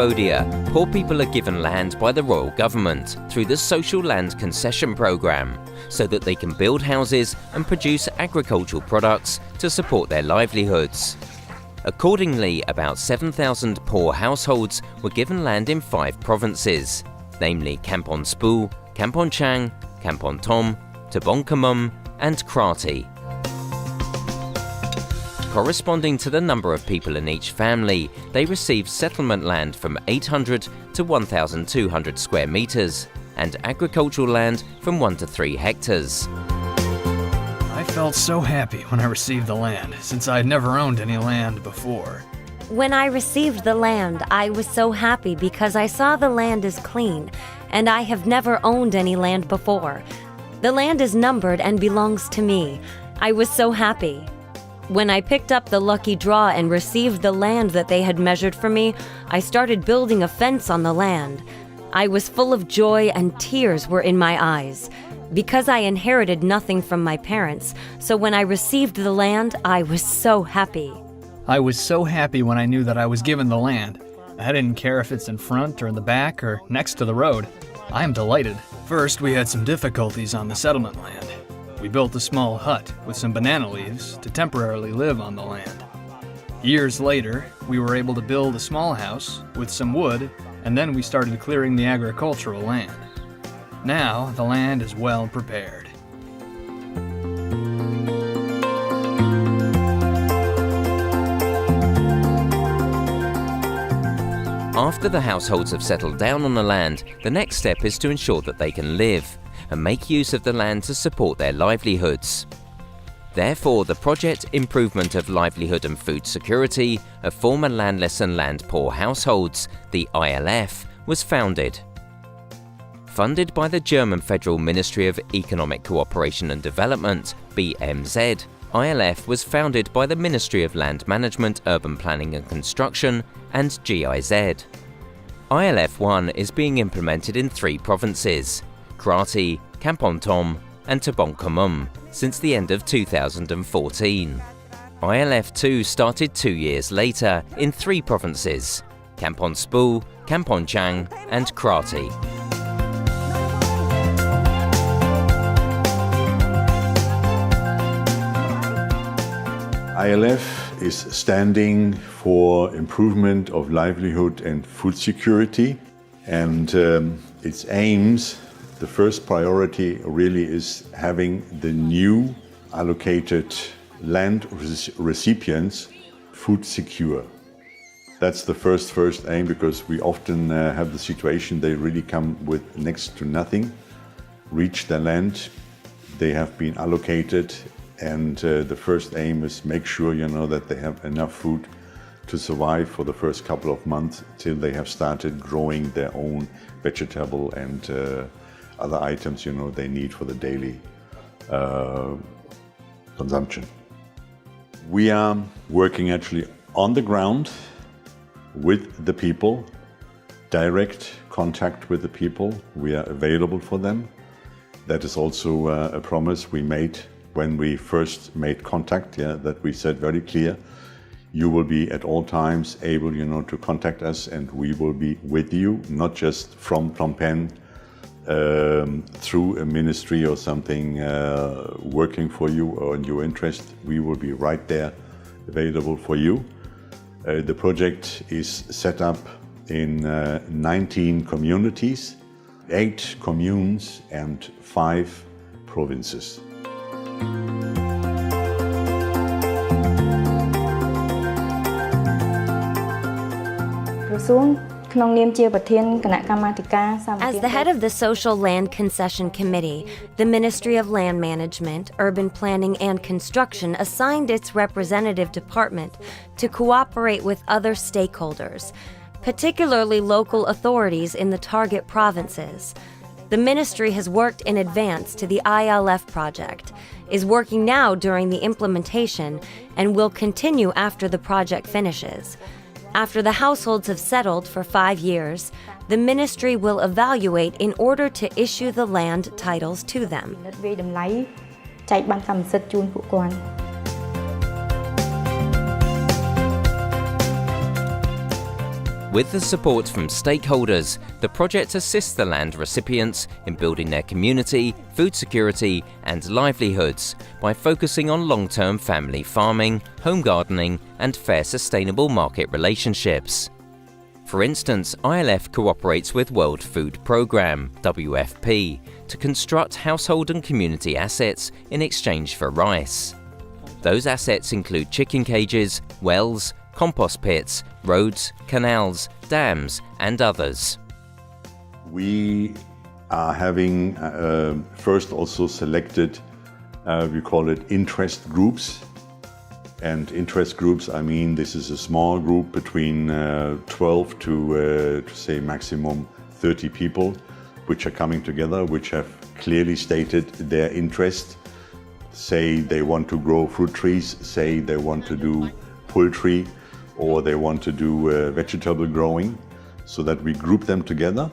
Cambodia, poor people are given land by the royal government through the Social Land Concession Programme so that they can build houses and produce agricultural products to support their livelihoods. Accordingly, about 7,000 poor households were given land in 5 provinces, namely Kampong Speu, Kampong Chang, Kampong Tom, Tabongkamum and Kratie. Corresponding to the number of people in each family, they received settlement land from 800 to 1,200 square metres and agricultural land from 1 to 3 hectares. I felt so happy when I received the land, since I had never owned any land before. When I received the land, I was so happy because I saw the land is clean, and I have never owned any land before. The land is numbered and belongs to me. I was so happy. When I picked up the lucky draw and received the land that they had measured for me, I started building a fence on the land. I was full of joy and tears were in my eyes. Because I inherited nothing from my parents, so when I received the land, I was so happy. I was so happy when I knew that I was given the land. I didn't care if it's in front or in the back or next to the road. I am delighted. First, we had some difficulties on the settlement land. We built a small hut with some banana leaves to temporarily live on the land. Years later, we were able to build a small house with some wood, and then we started clearing the agricultural land. Now, the land is well prepared. After the households have settled down on the land, the next step is to ensure that they can live and make use of the land to support their livelihoods. Therefore, the project Improvement of Livelihood and Food Security of Former Landless and Land Poor Households, the ILF, was founded. Funded by the German Federal Ministry of Economic Cooperation and Development, BMZ, ILF was founded by the Ministry of Land Management, Urban Planning and Construction and GIZ. ILF 1 is being implemented in 3 provinces, Kratie, Kampong Tom and Tabongkamum, since the end of 2014. ILF 2 started 2 years later in 3 provinces, Kampong Speu, Kampong Chang and Kratie. ILF is standing for Improvement of Livelihood and Food Security, and its aims, the first priority really is having the new allocated land recipients food secure. That's the first aim, because we often have the situation they really come with next to nothing, reach their land, they have been allocated, and the first aim is make sure that they have enough food to survive for the first couple of months till they have started growing their own vegetable and other items they need for the daily consumption. We are working actually on the ground with the people, direct contact with the people. We are available for them. That is also a promise we made when we first made contact, that we said very clear, you will be at all times able to contact us, and we will be with you, not just from Phnom Penh through a ministry or something working for you or in your interest. We will be right there available for you. The project is set up in 19 communities, 8 communes and 5 provinces. As the head of the Social Land Concession Committee, the Ministry of Land Management, Urban Planning and Construction assigned its representative department to cooperate with other stakeholders, particularly local authorities in the target provinces. The ministry has worked in advance to the ILF project, is working now during the implementation, and will continue after the project finishes. After the households have settled for 5 years, the ministry will evaluate in order to issue the land titles to them. With the support from stakeholders, the project assists the land recipients in building their community, food security and livelihoods by focusing on long-term family farming, home gardening and fair sustainable market relationships. For instance, ILF cooperates with World Food Programme (WFP) to construct household and community assets in exchange for rice. Those assets include chicken cages, wells, compost pits, roads, canals, dams and others. We are having first also selected, we call it interest groups. And interest groups, I mean, this is a small group between 12 to say maximum 30 people, which are coming together, which have clearly stated their interest. Say they want to grow fruit trees, say they want to do poultry, or they want to do vegetable growing, so that we group them together.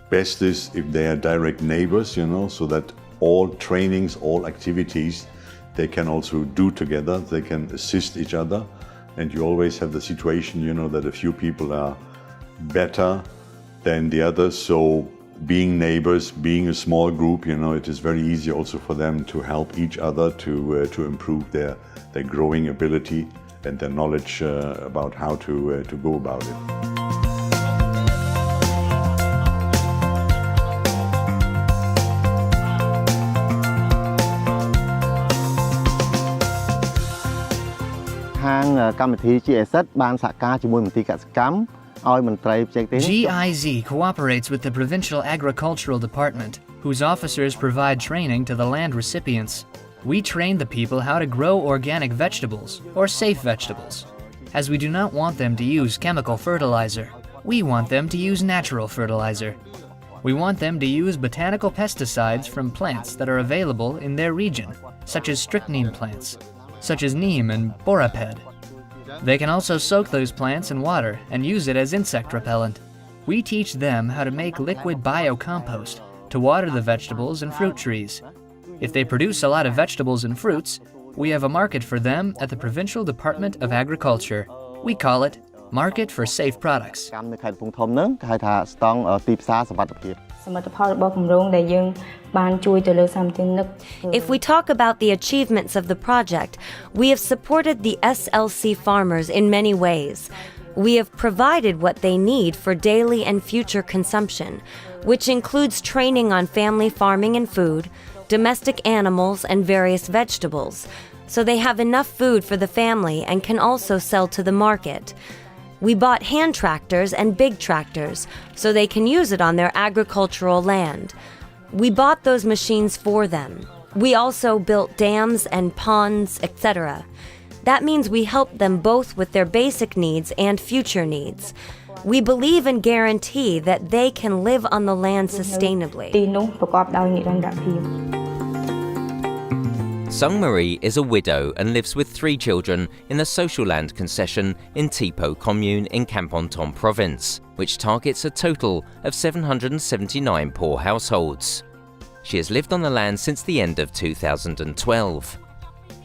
Best is if they are direct neighbors, you know, so that all trainings, all activities, they can also do together, they can assist each other. And you always have the situation, you know, that a few people are better than the others. So being neighbors, being a small group, you know, it is very easy also for them to help each other to improve their growing ability and their knowledge about how to go about it. ខាងកម្មវិធី GIZ បានសហការជាមួយមន្ទីរកសិកម្មឲ្យមន្ត្រីបច្ចេកទេស GIZ cooperates with the Provincial Agricultural Department, whose officers provide training to the land recipients. We train the people how to grow organic vegetables, or safe vegetables. As we do not want them to use chemical fertilizer, we want them to use natural fertilizer. We want them to use botanical pesticides from plants that are available in their region, such as strychnine plants, such as neem and boraped. They can also soak those plants in water and use it as insect repellent. We teach them how to make liquid biocompost to water the vegetables and fruit trees. If they produce a lot of vegetables and fruits, we have a market for them at the Provincial Department of Agriculture. We call it Market for Safe Products. កម្មនៅខេត្តកំពង់ធំហ្នឹងគេហៅថាស្តង់ទីផ្សារសុវត្ថិភាព If we talk about the achievements of the project, we have supported the SLC farmers in many ways. We have provided what they need for daily and future consumption, which includes training on family farming and food, domestic animals and various vegetables, so they have enough food for the family and can also sell to the market. We bought hand tractors and big tractors so they can use it on their agricultural land. We bought those machines for them. We also built dams and ponds, etc. That means we help them both with their basic needs and future needs. We believe and guarantee that they can live on the land sustainably. Sung Marie is a widow and lives with 3 children in a social land concession in Tipo commune in Kampong Tom province, which targets a total of 779 poor households. She has lived on the land since the end of 2012.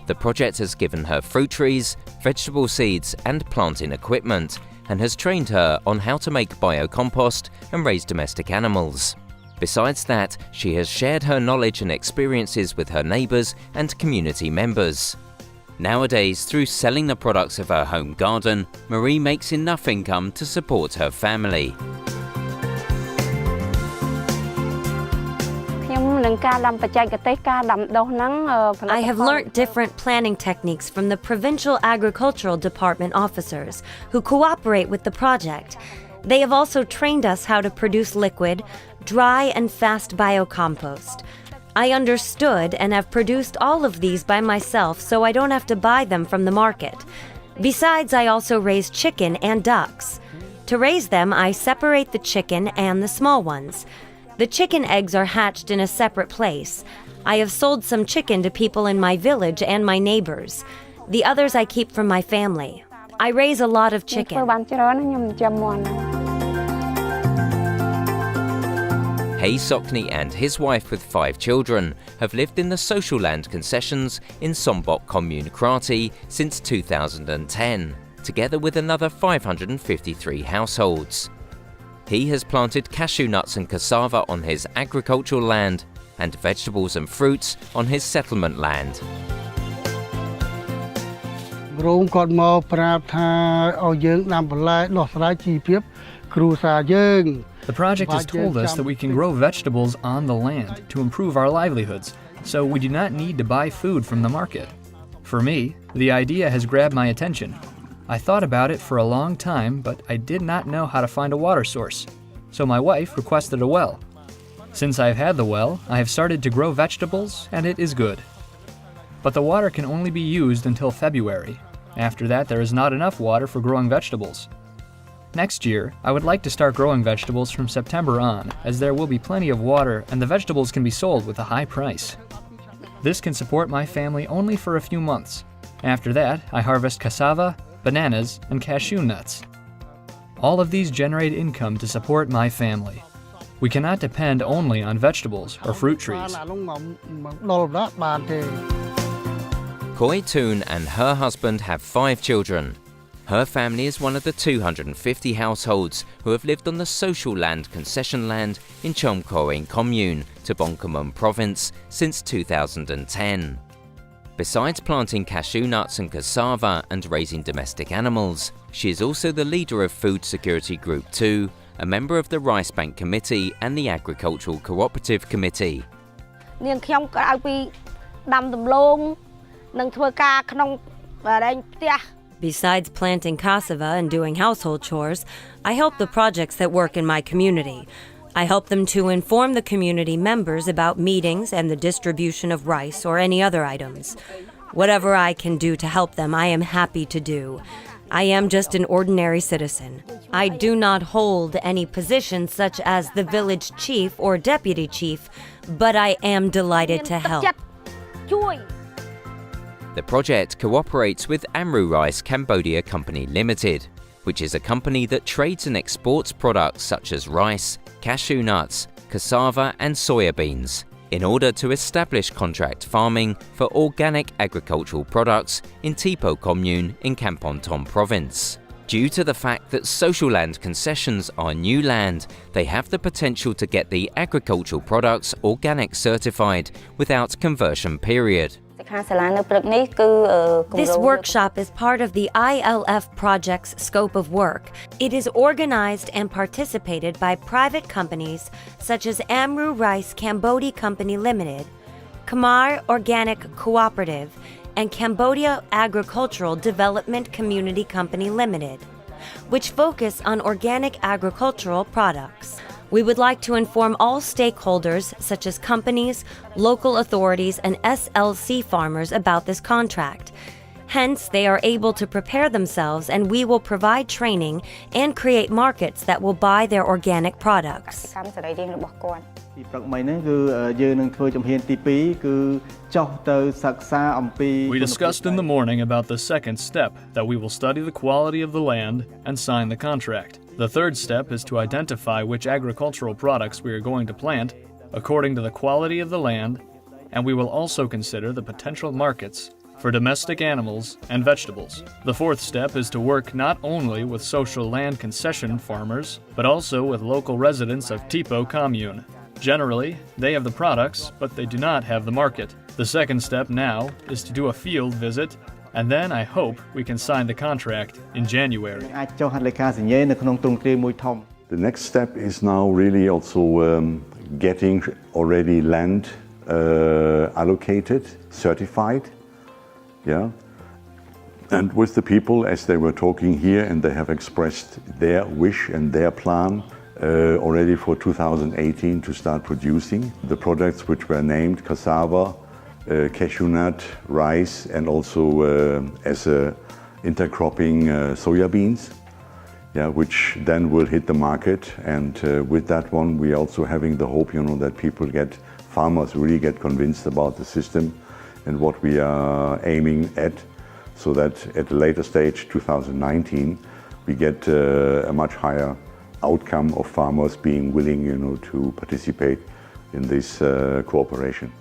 The project has given her fruit trees, vegetable seeds and planting equipment and has trained her on how to make biocompost and raise domestic animals. Besides that, she has shared her knowledge and experiences with her neighbours and community members. Nowadays, through selling the products of her home garden, Marie makes enough income to support her family. I have learnt different planning techniques from the Provincial Agricultural Department officers who cooperate with the project. They have also trained us how to produce liquid, dry and fast biocompost. I understood and have produced all of these by myself so I don't have to buy them from the market. Besides, I also raise chicken and ducks. To raise them, I separate the chicken and the small ones. The chicken eggs are hatched in a separate place. I have sold some chicken to people in my village and my neighbors. The others I keep from my family. I raise a lot of chicken. Hay Sokni and his wife with 5 children have lived in the social land concessions in Sombok commune Krati since 2010. together with another 553 households. He has planted cashew nuts and cassava on his agricultural land and vegetables and fruits on his settlement land. The project has told us that we can grow vegetables on the land to improve our livelihoods, so we do not need to buy food from the market. For me, the idea has grabbed my attention. I thought about it for a long time, but I did not know how to find a water source, so my wife requested a well. Since I've had the well, I have started to grow vegetables, and it is good. But the water can only be used until February. After that, there is not enough water for growing vegetables. Next year, I would like to start growing vegetables from September on, as there will be plenty of water and the vegetables can be sold with a high price. This can support my family only for a few months. After that, I harvest cassava, bananas, and cashew nuts. All of these generate income to support my family. We cannot depend only on vegetables or fruit trees. Koi Toon and her husband have 5 children. Her family is one of the 250 households who have lived on the social land concession land in Chom Koeng Commune, Bangkommun Province since 2010. Besides planting cashew nuts and cassava and raising domestic animals, she is also the leader of Food Security Group 2, a member of the Rice Bank Committee and the Agricultural Cooperative Committee. Besides planting cassava and doing household chores, I help the projects that work in my community. I help them to inform the community members about meetings and the distribution of rice or any other items. Whatever I can do to help them, I am happy to do. I am just an ordinary citizen. I do not hold any positions such as the village chief or deputy chief, but I am delighted to help. The project cooperates with Amru Rice Cambodia Company Limited, which is a company that trades and exports products such as rice, cashew nuts, cassava and soya beans, in order to establish contract farming for organic agricultural products in Tipo Commune in Kampong Thom Province. Due to the fact that social land concessions are new land, they have the potential to get the agricultural products organic certified without conversion period. This workshop is part of the ILF project's scope of work. It is organized and participated by private companies such as Amru Rice Cambodia Company Limited, Khmer Organic Cooperative, and Cambodia Agricultural Development Community Company Limited, which focus on organic agricultural products. We would like to inform all stakeholders, such as companies, local authorities, and SLC farmers about this contract. Hence, they are able to prepare themselves and we will provide training and create markets that will buy their organic products. We discussed in the morning about the second step, that we will study the quality of the land and sign the contract. The third step is to identify which agricultural products we are going to plant according to the quality of the land, and we will also consider the potential markets for domestic animals and vegetables. The fourth step is to work not only with social land concession farmers, but also with local residents of Tipo Commune. Generally, they have the products, but they do not have the market. The second step now is to do a field visit, and then I hope we can sign the contract in January. The next step is now really also getting already land allocated, certified. Yeah, and with the people as they were talking here, and they have expressed their wish and their plan already for 2018 to start producing the products which were named cassava, cashew nut, rice, and also as a intercropping soya beans, yeah, which then will hit the market. And with that one, we also having the hope, that farmers really get convinced about the system and what we are aiming at, so that at a later stage, 2019, we get a much higher outcome of farmers being willing, to participate in this cooperation.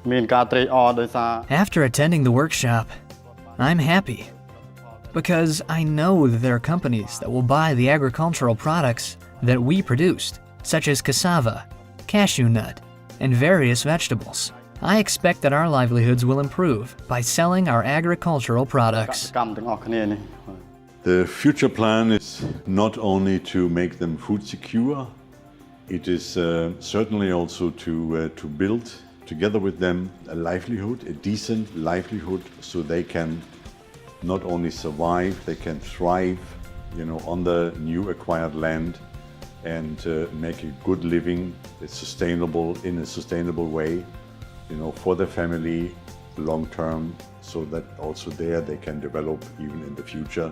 After attending the workshop, I'm happy because I know that there are companies that will buy the agricultural products that we produced, such as cassava, cashew nut, and various vegetables. I expect that our livelihoods will improve by selling our agricultural products. The future plan is not only to make them food secure, it is certainly also to build together with them a livelihood, a decent livelihood, so they can not only survive, they can thrive, on the new acquired land and make a good living, in a sustainable way, for their family long term, so that also there they can develop even in the future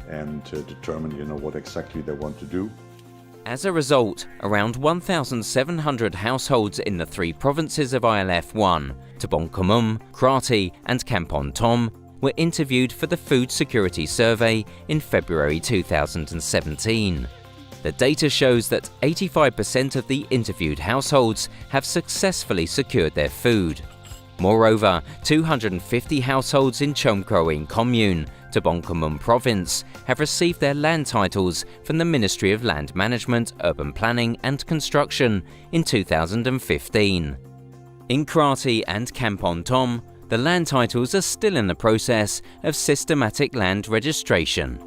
and determine, what exactly they want to do. As a result, around 1,700 households in the 3 provinces of ILF1, Tabong Khmum, Kratie and Kampong Thom, were interviewed for the Food Security Survey in February 2017. The data shows that 85% of the interviewed households have successfully secured their food. Moreover, 250 households in Chom Kroing Commune, Tabong Khmum Province, have received their land titles from the Ministry of Land Management, Urban Planning and Construction in 2015. In Kratie and Kampong Thom, the land titles are still in the process of systematic land registration.